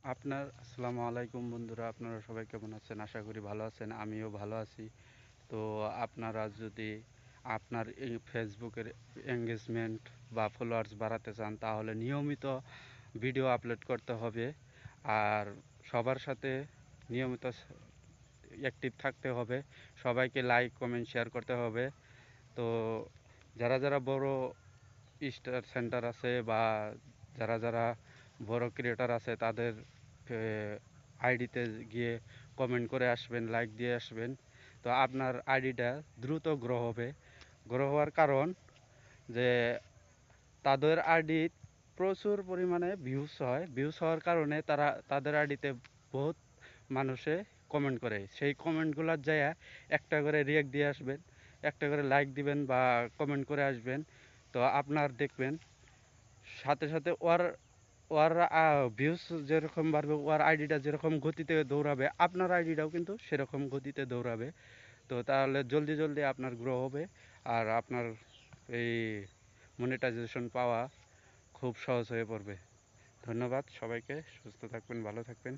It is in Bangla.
আসসালামু আলাইকুম বন্ধুরা, আপনারা সবাই কেমন আছেন? আশা করি ভালো আছেন। আমিও ভালো আছি। তো আপনারা যদি আপনার এই ফেসবুকের এঙ্গেজমেন্ট বা ফলোয়ার্স বাড়াতে চান, তাহলে নিয়মিত ভিডিও আপলোড করতে হবে। আর সবার সাথে নিয়মিত অ্যাক্টিভ থাকতে হবে। সবাইকে লাইক, কমেন্ট, শেয়ার করতে হবে। তো যারা যারা বড় স্টার সেন্টার আছে বা যারা বড় ক্রিয়েটার আছে, তাদের আইডিতে গিয়ে কমেন্ট করে আসবেন, লাইক দিয়ে আসবেন। তো আপনার আইডিটা দ্রুত গ্রো হবে। গ্রো হওয়ার কারণ যে তাদের আইডি প্রচুর পরিমাণে ভিউজ হয়। ভিউজ হওয়ার কারণে তাদের আইডিতে বহুত মানুষে কমেন্ট করে। সেই কমেন্টগুলোর যায় একটা করে রিয়েক্ট দিয়ে আসবেন, একটা করে লাইক দিবেন বা কমেন্ট করে আসবেন। তো আপনার দেখবেন সাথে সাথে ওর ওর ভিউজ যেরকম বাড়বে, ওর আইডিটা যেরকম গতিতে দৌড়াবে, আপনার আইডিটাও কিন্তু সেরকম গতিতে দৌড়াবে। তো তাহলে জলদি জলদি আপনার গ্রো হবে। আর আপনার এই মনিটাইজেশন পাওয়া খুব সহজ হয়ে পড়বে। ধন্যবাদ সবাইকে। সুস্থ থাকবেন, ভালো থাকবেন।